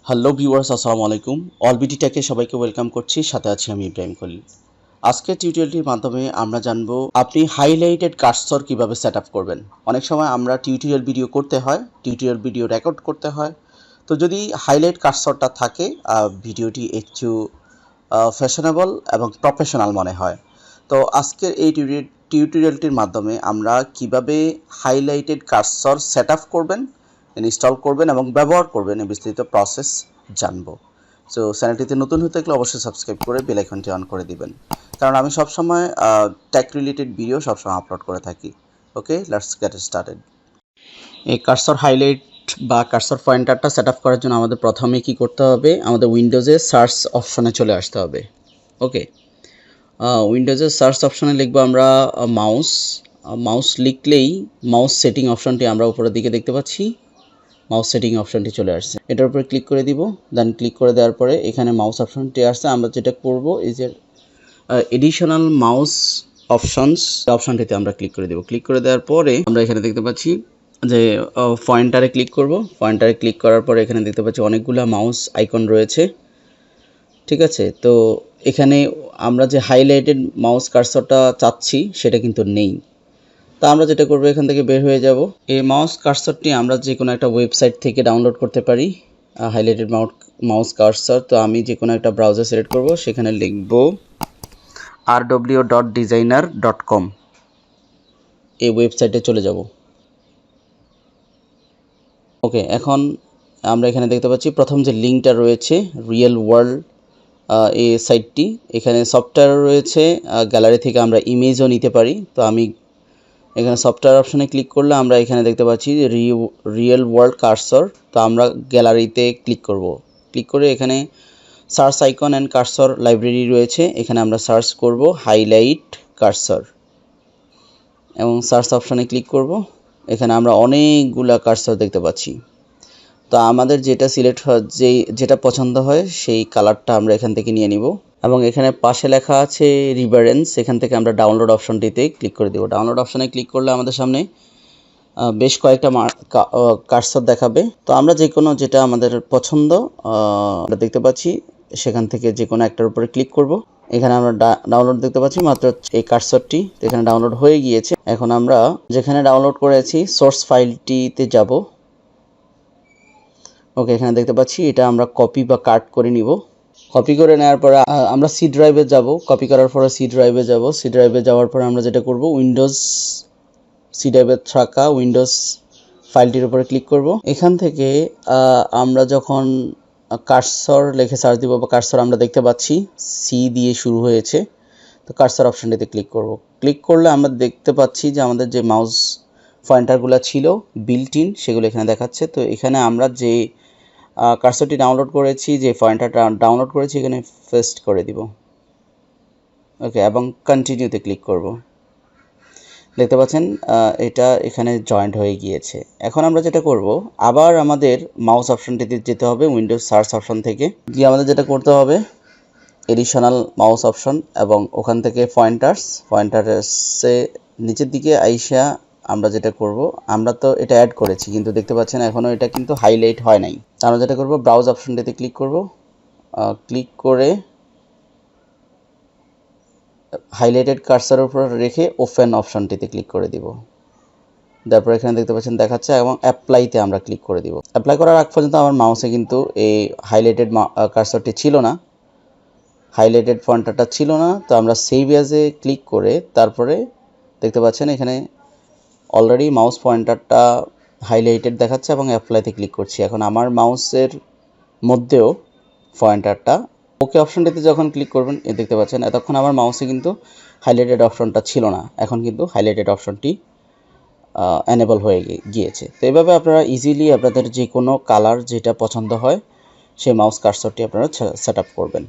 Hello viewers, আসসালামু আলাইকুম। অলবিডি টেকে সবাইকে ওয়েলকাম করছি। সাথে আছি আমি ইব্রাহিম খলিল। আজকের টিউটোরিয়ালটির মাধ্যমে আমরা জানবো আপনি হাইলাইটেড কার্সর কিভাবে সেট আপ করবেন। অনেক সময় আমরা টিউটোরিয়াল ভিডিও করতে হয়, টিউটোরিয়াল ভিডিও রেকর্ড করতে হয়। তো যদি হাইলাইট কার্সরটা থাকে ভিডিওটি একটু ফ্যাশনেবল এবং প্রফেশনাল মনে হয়। তো আজকের এই টিউটোরিয়ালটির মাধ্যমে আমরা কিভাবে হাইলাইটেড কার্সর সেট আপ করবেন, ইনস্টল করবেন এবং ব্যবহার করবেন এই বিস্তারিত প্রসেস জানবো। সো চ্যানেলটিতে নতুন হয়ে থাকলে অবশ্যই সাবস্ক্রাইব করে বেল আইকনটি অন করে দিবেন, কারণ আমি সবসময় টেক রিলেটেড ভিডিও সবসময় আপলোড করে থাকি। ওকে, লেটস গেট স্টার্টেড। এই কার্সর হাইলাইট বা কার্সর পয়েন্টারটা সেট আপ করার জন্য আমাদের প্রথমে কি করতে হবে, আমাদের উইন্ডোজে সার্চ অপশনে চলে আসতে হবে। ওকে, উইন্ডোজের সার্চ অপশনে লিখবো আমরা মাউস লিখলেই মাউস সেটিং অপশনটি আমরা উপরের দিকে দেখতে পাচ্ছি। মাউস সেটিং অপশনটি চলে আসছে, এটার উপরে ক্লিক করে দিব। দেন ক্লিক করে দেওয়ার পরে এখানে মাউস অপশনটি আসছে। আমরা যেটা করব এই যে এডিশনাল মাউস অপশনটিতে আমরা ক্লিক করে দেব। ক্লিক করে দেওয়ার পরে আমরা এখানে দেখতে পাচ্ছি যে পয়েন্টারে ক্লিক করব। পয়েন্টারে ক্লিক করার পরে এখানে দেখতে পাচ্ছি অনেকগুলো মাউস আইকন রয়েছে। ঠিক আছে, তো এখানে আমরা যে হাইলাইটেড মাউস কার্সরটা চাচ্ছি সেটা কিন্তু নেই। তা আমরা যেটা করব, এখান থেকে বের হয়ে যাব। এই মাউস কার্সরটি আমরা যে কোনো একটা ওয়েবসাইট থেকে ডাউনলোড করতে পারি, হাইলাইটেড মাউস কার্সর। তো আমি যে কোনো একটা ব্রাউজার সিলেক্ট করব, সেখানে লিখব rw.designer.com। এই ওয়েবসাইটে চলে যাব। ওকে, এখন আমরা এখানে দেখতে পাচ্ছি প্রথম যে লিঙ্কটা রয়েছে রিয়েল ওয়ার্ল্ড, এই সাইটটি। এখানে সফটওয়্যার রয়েছে, গ্যালারি থেকে আমরা ইমেজও নিতে পারি। তো আমি এখানে সফটওয়্যার অপশনে ক্লিক করলে আমরা এখানে দেখতে পাচ্ছি রিয়েল ওয়ার্ল্ড কার্সর। তো আমরা গ্যালারিতে ক্লিক করব। ক্লিক করে এখানে search icon and cursor library রয়েছে, এখানে আমরা সার্চ করব হাইলাইট কার্সর এবং সার্চ অপশনে ক্লিক করব। এখানে আমরা অনেকগুলা কার্সর দেখতে পাচ্ছি। তো আমাদের যেটা সিলেক্ট হয়, যেটা পছন্দ হয় সেই কালারটা আমরা এখান থেকে নিয়ে নিব। এবং এখানে পাশে লেখা আছে রিফারেন্স, এখান থেকে আমরা ডাউনলোড অপশনটিতে ক্লিক করে দেব। ডাউনলোড অপশনে ক্লিক করলে আমাদের সামনে বেশ কয়েকটা কার্সর দেখাবে। তো আমরা যে কোনো যেটা আমাদের পছন্দ আমরা দেখতে পাচ্ছি, সেখান থেকে যে কোনো একটার উপরে ক্লিক করব। এখানে আমরা ডাউনলোড দেখতে পাচ্ছি মাত্র এই কার্সরটি, এখানে ডাউনলোড হয়ে গিয়েছে। এখন আমরা যেখানে ডাউনলোড করেছি সোর্স ফাইলটিতে যাব। ওকে, এখানে দেখতে পাচ্ছি এটা আমরা কপি বা কাট করে নিব। কপি করে নেওয়ার পরে আমরা সি ড্রাইভে যাব। কপি করার পরে সি ড্রাইভে যাব। সি ড্রাইভে যাওয়ার পরে আমরা যেটা করব, উইন্ডোজ সি ড্রাইভে থাকা উইন্ডোজ ফাইলটির উপরে ক্লিক করব। এখান থেকে আমরা যখন কার্সর লিখে সার্চ দিব বা কার্সর আমরা দেখতে পাচ্ছি সি দিয়ে শুরু হয়েছে, তো কার্সর অপশনটিতে ক্লিক করব। ক্লিক করলে আমরা দেখতে পাচ্ছি যে আমাদের যে মাউস পয়েন্টারগুলো ছিল বিল্ট ইন, সেগুলো এখানে দেখাচ্ছে। তো এখানে আমরা যে কার্সরটি ডাউনলোড করেছি, যে পয়েন্টারটা ডাউনলোড করেছি, এখানে পেস্ট করে দিব। ওকে, এবং কন্টিনিউতে ক্লিক করব। দেখতে পাচ্ছেন এটা এখানে জয়েন্ট হয়ে গিয়েছে। এখন আমরা যেটা করব, আবার আমাদের মাউস অপশনটিতে যেতে হবে উইন্ডোজ সার্চ অপশন থেকে গিয়ে আমাদের যেটা করতে হবে এডিশনাল মাউস অপশন, এবং ওখান থেকে পয়েন্টার্সে নিচের দিকে আইসা আমরা যেটা করব, আমরা তো এটা অ্যাড করেছি কিন্তু দেখতে পাচ্ছেন এখনও এটা কিন্তু হাইলাইট হয় নাই। আমরা যেটা করব, ব্রাউজ অপশনটিতে ক্লিক করব। ক্লিক করে হাইলাইটেড কার্সারের উপর রেখে ওপেন অপশনটিতে ক্লিক করে দিব। তারপর এখানে দেখতে পাচ্ছেন দেখাচ্ছে, এবং অ্যাপ্লাইতে আমরা ক্লিক করে দিব। অ্যাপ্লাই করার আগ পর্যন্ত আমার মাউসে কিন্তু এই হাইলাইটেড কার্সারটি ছিল না, হাইলাইটেড পয়েন্টারটা ছিল না। তো আমরা সেভ অ্যাজে ক্লিক করে তারপরে দেখতে পাচ্ছেন এখানে অলরেডি মাউস পয়েন্টারটা হাইলাইটেড দেখাচ্ছে এবং অ্যাপ্লাইতে ক্লিক করছি। এখন আমার মাউসের মধ্যেও পয়েন্টারটা ওকে অপশনটিতে যখন ক্লিক করবেন, দেখতে পাচ্ছেন এতক্ষণ আমার মাউসে কিন্তু হাইলাইটেড অপশনটা ছিল না, এখন কিন্তু হাইলাইটেড অপশনটি এনেবল হয়ে গিয়েছে। তো এইভাবে আপনারা ইজিলি আপনাদের যে কোনো কালার যেটা পছন্দ হয় সেই মাউস কার্সরটি আপনারা সেট আপ করবেন।